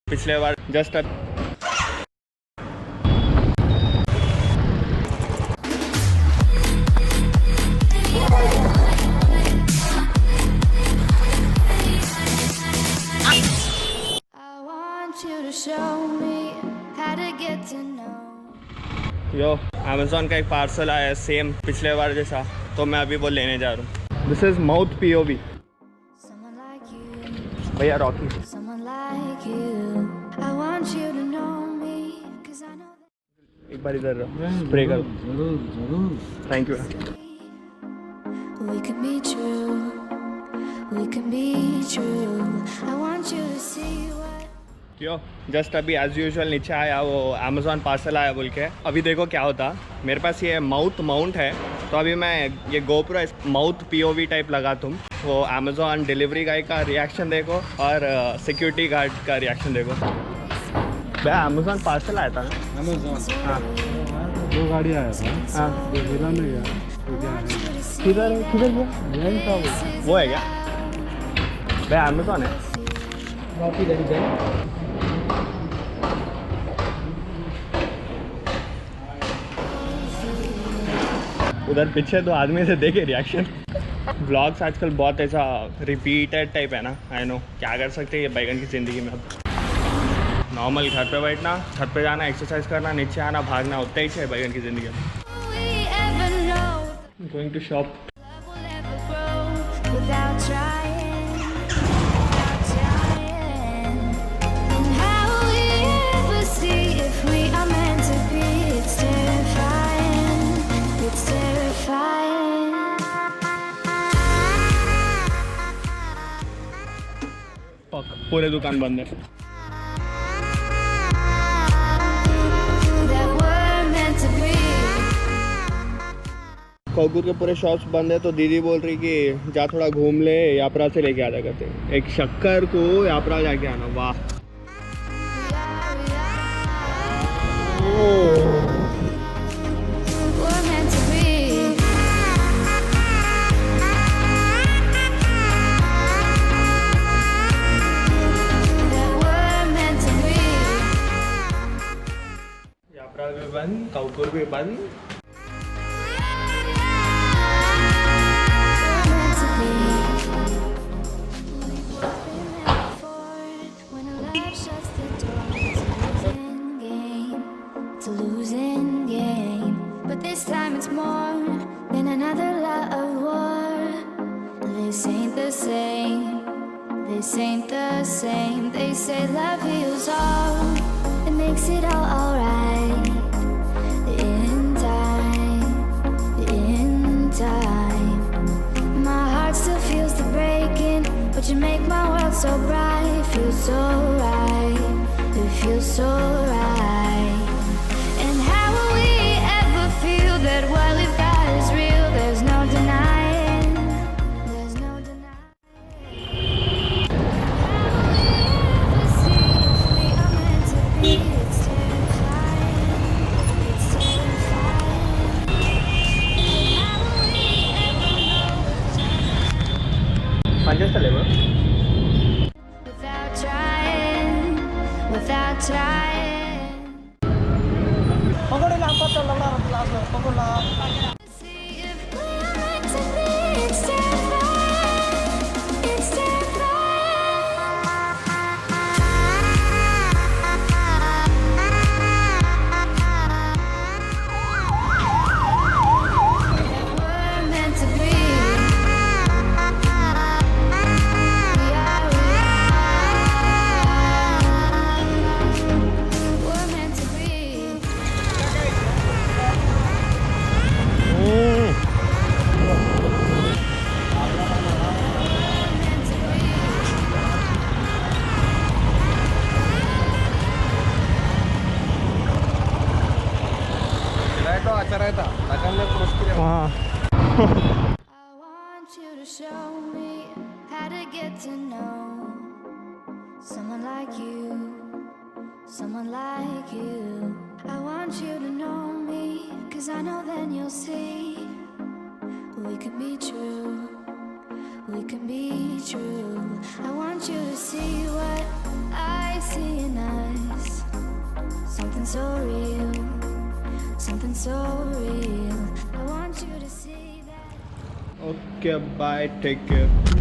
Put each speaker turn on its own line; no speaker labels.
पिछले बार जस्ट यो अमेज़ॉन का एक पार्सल आया है सेम पिछले बार जैसा, तो मैं अभी वो लेने जा रहा हूँ। This is mouth POV। भैया रॉकी एक बार इधर स्प्रे करो। Thank you. क्यों जस्ट अभी एज यूजुअल नीचे आया, वो अमेज़ॉन पार्सल आया बोल के। अभी देखो क्या होता, मेरे पास ये माउथ माउंट है, तो अभी मैं ये GoPro माउथ POV टाइप लगा तुम, वो अमेज़ॉन डिलीवरी गाय का रिएक्शन देखो और सिक्योरिटी गार्ड का रिएक्शन देखो। भैया अमेज़ॉन पार्सल आया था ना? अमेज़ॉन हाँ
2 गाड़ी आया था।
हाँ
मिला नहीं गया।
किधर है? किधर गया?
यही था
वो है क्या? भैया अमेज़ॉन है। उधर पीछे तो आदमी से देखे रिएक्शन। व्लॉग्स आजकल बहुत ऐसा रिपीटेड टाइप है ना। आई नो क्या कर सकते हैं ये बैगन की ज़िंदगी में। अब नॉर्मल घर पे बैठना, छत पे जाना, एक्सरसाइज करना, नीचे आना, भागना, उतना ही है बैगन की ज़िंदगी में। Going to shop. पूरे दुकान बंद है। कौकुर के पूरे शॉप्स बंद है, तो दीदी बोल रही कि जा थोड़ा घूम ले, यात्रा से लेके आजा करते। एक शक्कर को यात्रा जाके आना। वाह यात्रा भी बंद, कौकुर भी बंद।
This ain't the same. They say love heals all. It makes it all alright. In time. My heart still feels the breaking, but you make my world so bright. Feels so right. It feels so right. And how will we ever feel that what we've got is real? There's no denying.
Just a level.
Without trying. See if we're meant to be. It's terrifying. It's terrifying. We're meant to be.
हाँ
I want you to show me how to get to know someone like you, someone like you. I want you to know me, 'cause I know then you'll see we can be true, we can be true. I want you to see what I see and something so real, something so real. I want you to see that.
Okay, bye, take care.